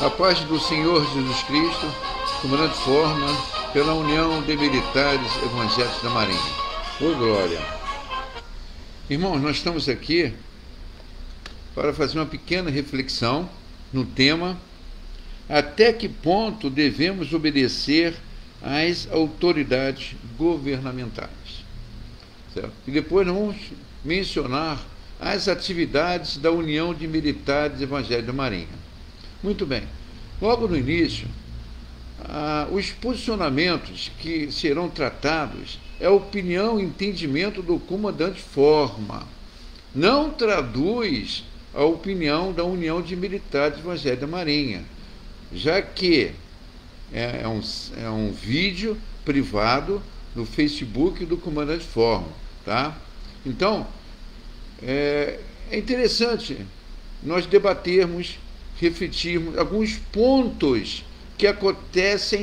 A paz do Senhor Jesus Cristo, comandante forma pela União de Militares Evangélicos da Marinha. Ô glória! Irmãos, nós estamos aqui para fazer uma pequena reflexão no tema: até que ponto devemos obedecer às autoridades governamentais? Certo? E depois nós vamos mencionar as atividades da União de Militares Evangélicos da Marinha. Muito bem. Logo no início, os posicionamentos que serão tratados é a opinião e entendimento do comandante forma. Não traduz a opinião da União de Militares Evangélicos da Marinha, já que é um vídeo privado no Facebook do comandante forma, tá? Então, é interessante nós debatermos, refletirmos alguns pontos que acontecem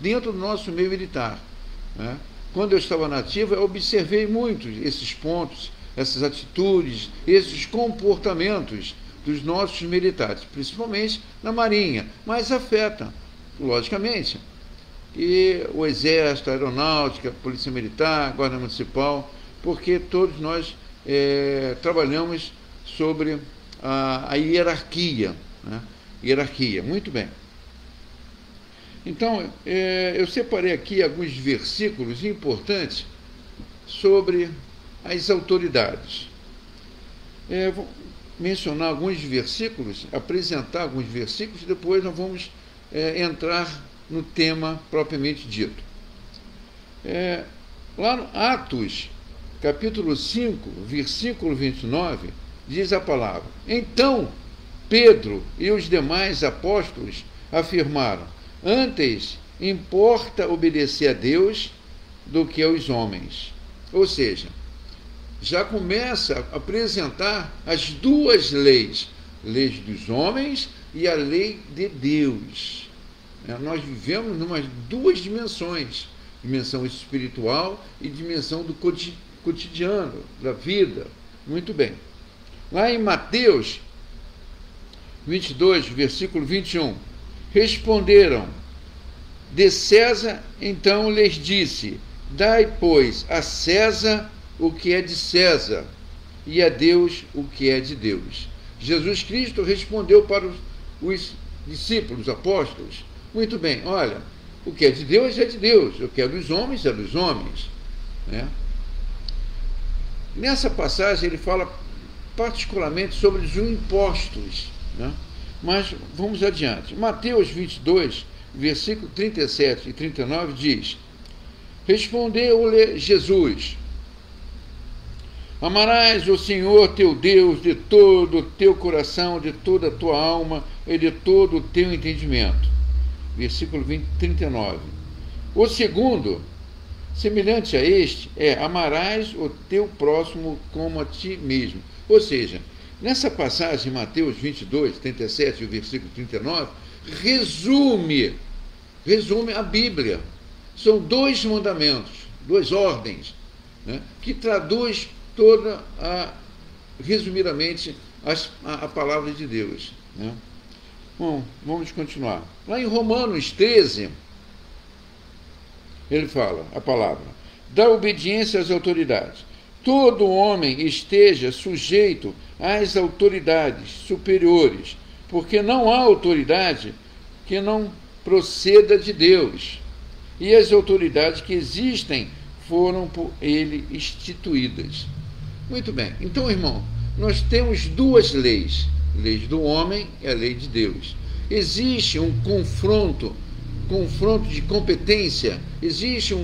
dentro do nosso meio militar, né? Quando eu estava na ativa, eu observei muito esses pontos, essas atitudes, esses comportamentos dos nossos militares, principalmente na Marinha, mas afetam, logicamente, e o Exército, a Aeronáutica, a Polícia Militar, a Guarda Municipal, porque todos nós trabalhamos sobre a hierarquia, né? Hierarquia, muito bem. Então, eu separei aqui alguns versículos importantes sobre as autoridades. Vou mencionar alguns versículos, apresentar alguns versículos, e depois nós vamos entrar no tema propriamente dito. Lá no Atos, capítulo 5, versículo 29, diz a palavra: então Pedro e os demais apóstolos afirmaram: antes importa obedecer a Deus do que aos homens. Ou seja, já começa a apresentar as duas leis, leis dos homens e a lei de Deus. Nós vivemos em duas dimensões, dimensão espiritual e dimensão do cotidiano, da vida. Muito bem. Lá em Mateus 22, versículo 21, responderam: de César, então lhes disse: dai, pois, a César o que é de César, e a Deus o que é de Deus. Jesus Cristo respondeu para os discípulos, apóstolos: muito bem, olha, o que é de Deus é de Deus, o que é dos homens é dos homens, né? Nessa passagem ele fala particularmente sobre os impostos, né? Mas vamos adiante. Mateus 22, versículo 37 e 39 diz: respondeu-lhe Jesus: amarás o Senhor teu Deus de todo o teu coração, de toda a tua alma e de todo o teu entendimento. Versículo 39. O segundo, semelhante a este, é: amarás o teu próximo como a ti mesmo. Ou seja, nessa passagem, Mateus 22, 37 e o versículo 39, resume a Bíblia. São dois mandamentos, duas ordens, né, que traduz resumidamente, a palavra de Deus, né? Bom, vamos continuar. Lá em Romanos 13, ele fala a palavra: dá obediência às autoridades. Todo homem esteja sujeito às autoridades superiores, porque não há autoridade que não proceda de Deus, e as autoridades que existem foram por ele instituídas. Muito bem. Então, irmão, nós temos duas leis: leis do homem e a lei de Deus. Existe um confronto de competência, existe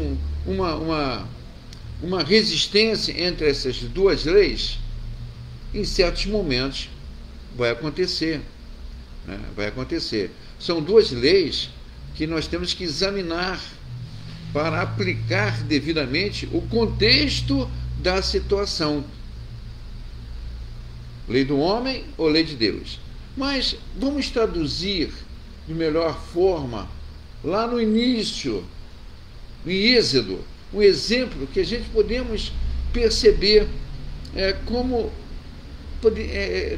uma resistência entre essas duas leis. Em certos momentos vai acontecer, né? Vai acontecer. São duas leis que nós temos que examinar para aplicar devidamente o contexto da situação. Lei do homem ou lei de Deus? Mas vamos traduzir de melhor forma lá no início, em Êxodo, um exemplo que a gente podemos perceber como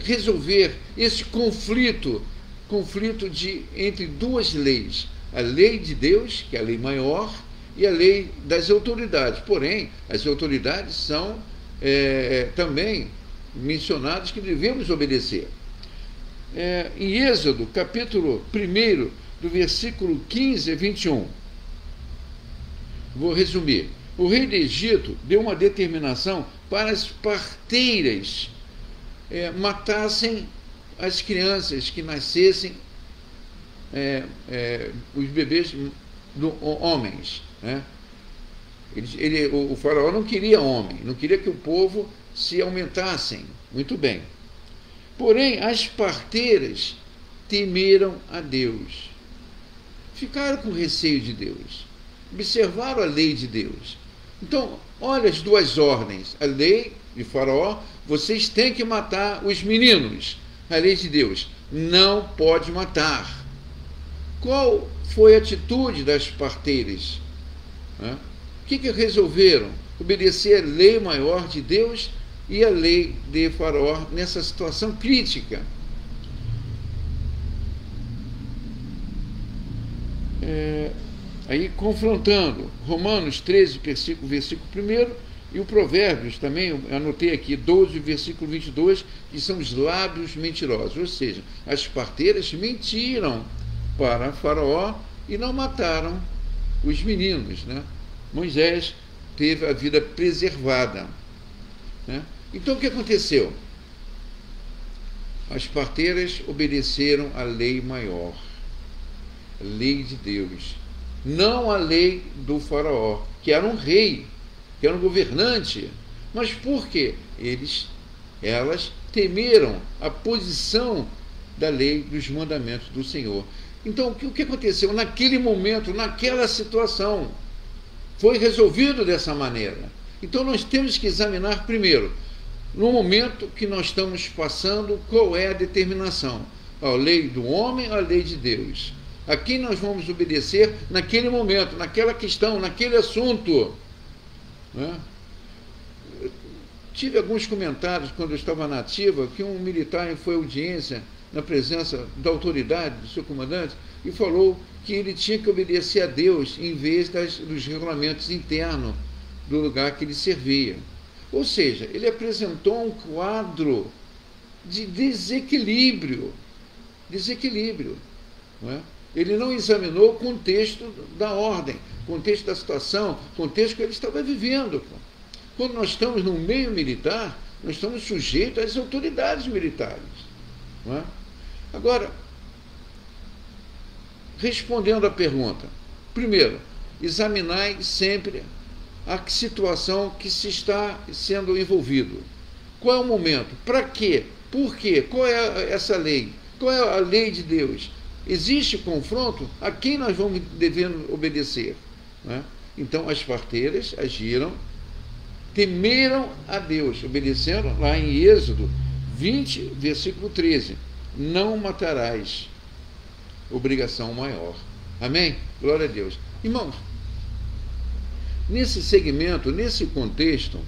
resolver esse conflito conflito entre duas leis, a lei de Deus, que é a lei maior, e a lei das autoridades. Porém, as autoridades são também mencionadas que devemos obedecer. Em Êxodo, capítulo 1, do versículo 15 a 21, vou resumir. O rei do Egito deu uma determinação para as parteiras matassem as crianças que nascessem, os bebês homens. Né? O faraó não queria homem, não queria que o povo se aumentassem. Muito bem. Porém, as parteiras temeram a Deus. Ficaram com receio de Deus. Observaram a lei de Deus. Então, olha as duas ordens. A lei de Faraó, vocês têm que matar os meninos. A lei de Deus, não pode matar. Qual foi a atitude das parteiras? O que resolveram? Obedecer a lei maior de Deus e a lei de Faraó nessa situação crítica. Aí confrontando Romanos 13, versículo 1, e o Provérbios também, eu anotei aqui, 12, versículo 22, que são os lábios mentirosos. Ou seja, as parteiras mentiram para Faraó e não mataram os meninos. Né? Moisés teve a vida preservada. Né? Então, o que aconteceu? As parteiras obedeceram à lei maior, a lei de Deus, não a lei do Faraó, que era um rei, que era um governante. Mas por quê? Elas temeram a posição da lei, dos mandamentos do Senhor. Então, o que aconteceu? Naquele momento, naquela situação, foi resolvido dessa maneira. Então, nós temos que examinar primeiro, no momento que nós estamos passando, qual é a determinação? A lei do homem ou a lei de Deus? A quem nós vamos obedecer naquele momento, naquela questão, naquele assunto? Né? Tive alguns comentários quando eu estava na ativa, que um militar foi à audiência na presença da autoridade, do seu comandante, e falou que ele tinha que obedecer a Deus em vez dos regulamentos internos do lugar que ele servia. Ou seja, ele apresentou um quadro de desequilíbrio. Não é? Ele não examinou o contexto da ordem, contexto da situação, contexto que ele estava vivendo. Quando nós estamos no meio militar, nós estamos sujeitos às autoridades militares. Não é? Agora, respondendo à pergunta, primeiro, examinai sempre a situação que se está sendo envolvido. Qual é o momento? Para quê? Por quê? Qual é essa lei? Qual é a lei de Deus? Existe confronto? A quem nós vamos devendo obedecer? Né? Então, as parteiras agiram, temeram a Deus, obedeceram lá em Êxodo 20, versículo 13. Não matarás. Obrigação maior. Amém? Glória a Deus. Irmãos, nesse segmento, nesse contexto,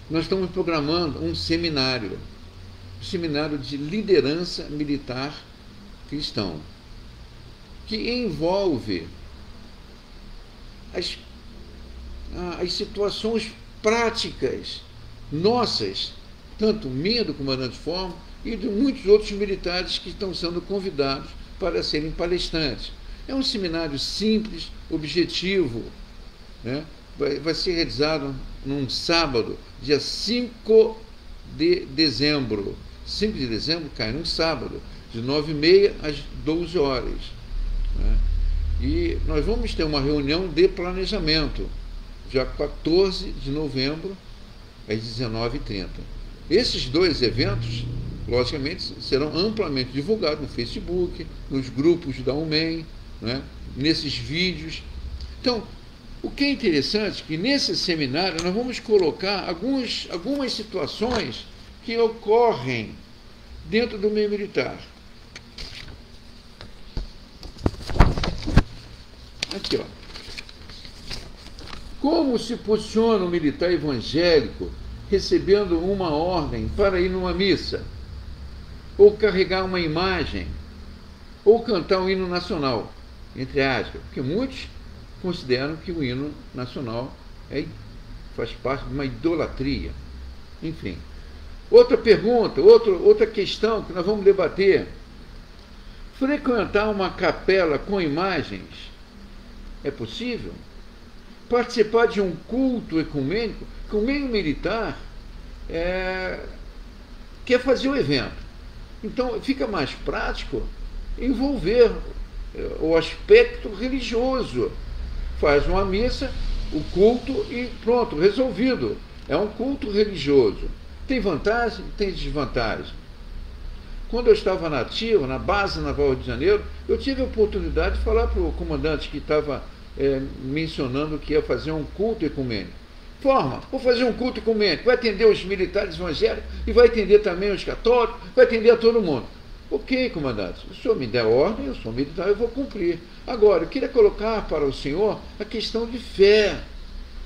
nós estamos programando um seminário de liderança militar cristão, que envolve as situações práticas nossas, tanto minha, do comandante Forma, e de muitos outros militares que estão sendo convidados para serem palestrantes. É um seminário simples, objetivo, né? Vai ser realizado num sábado, dia 5 de dezembro. 5 de dezembro cai num sábado, de 9h30 às 12 horas. Né? E nós vamos ter uma reunião de planejamento, dia 14 de novembro, às 19h30. Esses dois eventos, logicamente, serão amplamente divulgados no Facebook, nos grupos da UMEM, né? Nesses vídeos. Então, o que é interessante é que nesse seminário nós vamos colocar algumas situações que ocorrem dentro do meio militar. Aqui, ó. Como se posiciona um militar evangélico recebendo uma ordem para ir numa missa? ou carregar uma imagem, ou cantar um hino nacional, entre aspas, porque muitos consideram que o hino nacional faz parte de uma idolatria. Enfim. Outra pergunta, outra questão que nós vamos debater. Frequentar uma capela com imagens é possível? Participar de um culto ecumênico, que o meio militar quer fazer o evento. Então fica mais prático envolver o aspecto religioso. Faz uma missa, o culto e pronto, resolvido. É um culto religioso. Tem vantagem? Tem desvantagem. Quando eu estava na ativa, na base naval Rio de Janeiro, eu tive a oportunidade de falar para o comandante que estava mencionando que ia fazer um culto ecumênico. Vou fazer um culto ecumênico, vai atender os militares evangélicos e vai atender também os católicos, vai atender a todo mundo. Ok, comandante, se o senhor me der ordem, eu sou militar, eu vou cumprir. Agora, eu queria colocar para o senhor a questão de fé.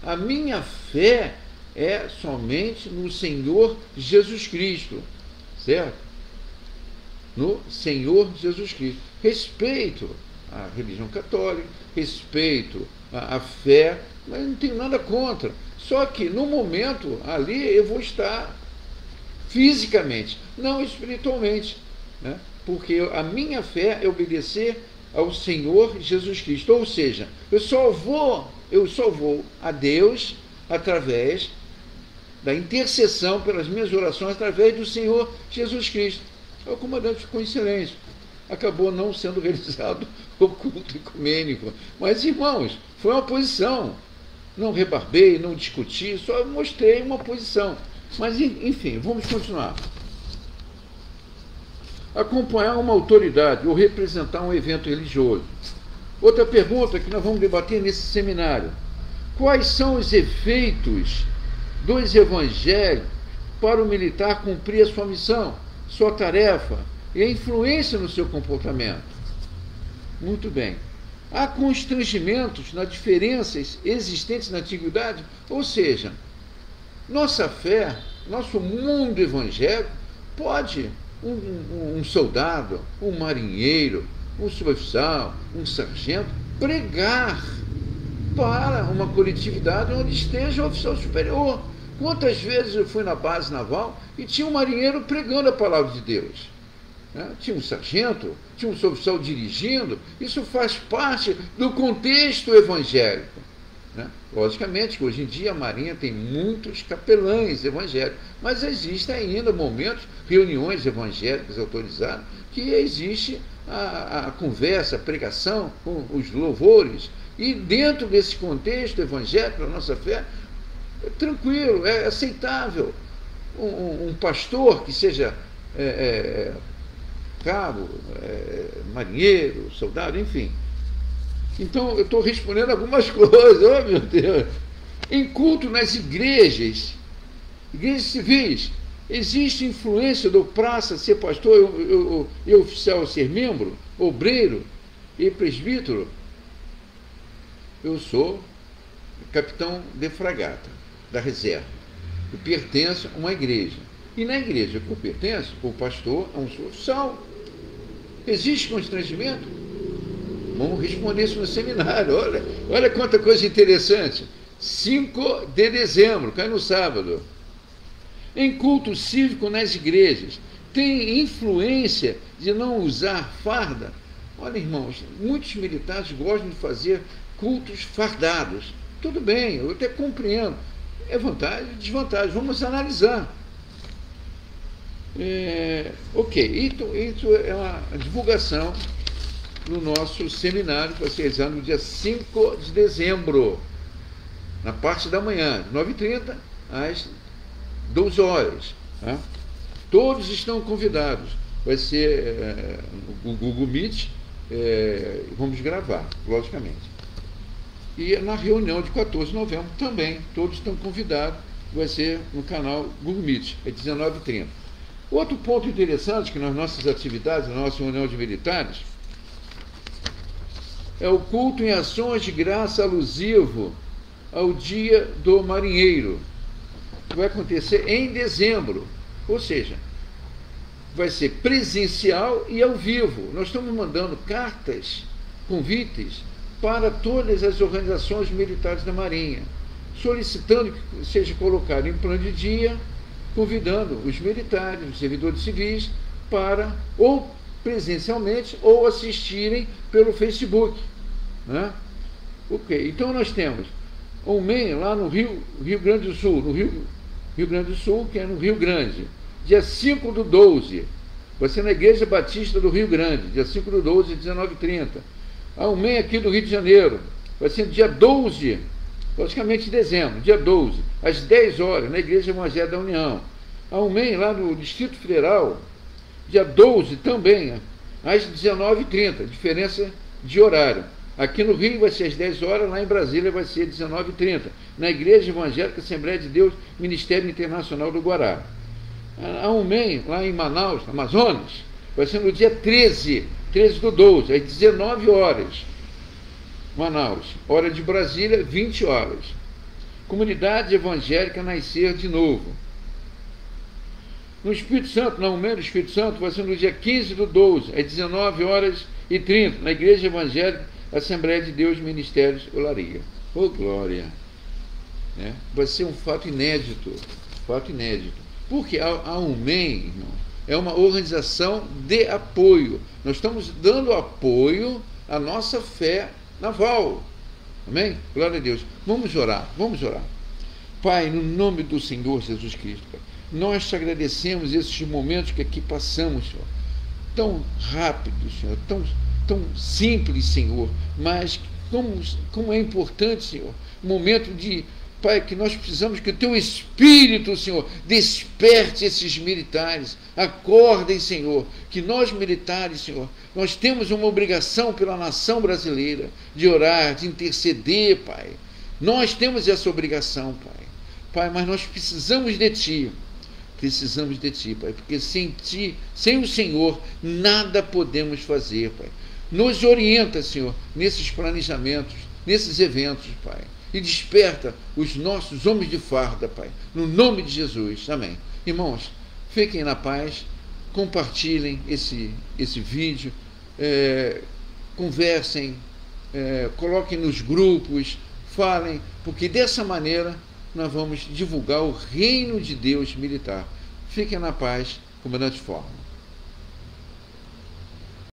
A minha fé é somente no Senhor Jesus Cristo, certo? No Senhor Jesus Cristo. Respeito a religião católica, respeito a fé, mas não tenho nada contra. Só que no momento ali eu vou estar fisicamente, não espiritualmente, né? Porque a minha fé é obedecer ao Senhor Jesus Cristo. Ou seja, eu só vou a Deus através da intercessão pelas minhas orações através do Senhor Jesus Cristo. O comandante ficou em silêncio. Acabou não sendo realizado o culto ecumênico. Mas, irmãos, foi uma posição. Não rebarbei, não discuti, só mostrei uma posição. Mas, enfim, vamos continuar. Acompanhar uma autoridade ou representar um evento religioso. Outra pergunta que nós vamos debater nesse seminário. Quais são os efeitos dos evangelhos para o militar cumprir a sua missão, sua tarefa e a influência no seu comportamento? Muito bem. Há constrangimentos nas diferenças existentes na antiguidade, ou seja, nossa fé, nosso mundo evangélico, pode um soldado, um marinheiro, um suboficial, um sargento, pregar para uma coletividade onde esteja o oficial superior. Quantas vezes eu fui na base naval e tinha um marinheiro pregando a palavra de Deus, né? Tinha um sargento, tinha um suboficial dirigindo. Isso faz parte do contexto evangélico, né? Logicamente que hoje em dia a Marinha tem muitos capelães evangélicos, mas existem ainda momentos, reuniões evangélicas autorizadas, que existe a conversa, a pregação, com os louvores, e dentro desse contexto evangélico, da nossa fé, é tranquilo, é aceitável. Um pastor que seja cabo, marinheiro, soldado, enfim. Então, eu estou respondendo algumas coisas, oh meu Deus. Em culto nas igrejas civis, existe influência do praça ser pastor e oficial ser membro, obreiro e presbítero? Eu sou capitão de fragata da reserva. Eu pertenço a uma igreja. E na igreja que eu pertenço, o pastor é um oficial. Existe constrangimento? Vamos responder isso no seminário. Olha quanta coisa interessante. 5 de dezembro, cai no sábado. Em culto cívico nas igrejas, tem influência de não usar farda? Olha, irmãos, muitos militares gostam de fazer cultos fardados. Tudo bem, eu até compreendo. É vantagem e desvantagem. Vamos analisar. Ok, isso é uma divulgação no nosso seminário que vai ser realizado no dia 5 de dezembro, na parte da manhã, de 9h30 às 12 horas. Tá? Todos estão convidados. Vai ser o Google Meet, vamos gravar, logicamente. E na reunião de 14 de novembro também, todos estão convidados, vai ser no canal Google Meet, 19h30. Outro ponto interessante que nas nossas atividades, na nossa reunião de militares, é o culto em ações de graça alusivo ao Dia do Marinheiro, que vai acontecer em dezembro. Ou seja, vai ser presencial e ao vivo. Nós estamos mandando cartas, convites, para todas as organizações militares da Marinha, solicitando que seja colocado em plano de dia, convidando os militares, os servidores civis, para ou presencialmente ou assistirem pelo Facebook. Né? Ok, então nós temos um MEN lá no Rio Grande do Sul, no Rio Grande do Sul, que é no Rio Grande, dia 5/12, vai ser na Igreja Batista do Rio Grande, dia 5/12, 19h30. Há um MEN aqui do Rio de Janeiro, vai ser dia 12, praticamente dezembro, dia 12, às 10 horas, na Igreja Evangélica da União. Há um MEN lá no Distrito Federal, dia 12 também, às 19h30, diferença de horário. Aqui no Rio vai ser às 10 horas, lá em Brasília vai ser 19h30, na Igreja Evangélica Assembleia de Deus, Ministério Internacional do Guará. Há um MEN lá em Manaus, Amazonas, vai ser no dia 13/12, às 19 horas. Manaus, hora de Brasília, 20 horas. Comunidade Evangélica Nascer de Novo. No Espírito Santo, na UMEN do Espírito Santo, vai ser no dia 15/12, às 19h30, na Igreja Evangélica Assembleia de Deus, Ministérios Olaria. Ô, glória! Né? Vai ser um fato inédito, porque a UMEN, irmão, é uma organização de apoio. Nós estamos dando apoio à nossa fé naval. Amém? Glória a Deus. Vamos orar. Pai, no nome do Senhor Jesus Cristo, Pai, nós te agradecemos esses momentos que aqui passamos, Senhor. Tão rápido, Senhor, tão simples, Senhor, mas como é importante, Senhor, momento de, Pai, que nós precisamos que o Teu Espírito, Senhor, desperte esses militares, acordem, Senhor, que nós militares, Senhor, nós temos uma obrigação pela nação brasileira de orar, de interceder, Pai. Nós temos essa obrigação, Pai. Pai, mas nós precisamos de Ti, Pai, porque sem Ti, sem o Senhor, nada podemos fazer, Pai. Nos orienta, Senhor, nesses planejamentos, nesses eventos, Pai. E desperta os nossos homens de farda, Pai. No nome de Jesus. Amém. Irmãos, fiquem na paz, compartilhem esse vídeo, conversem, coloquem nos grupos, falem, porque dessa maneira nós vamos divulgar o reino de Deus militar. Fiquem na paz, Comandante Forma.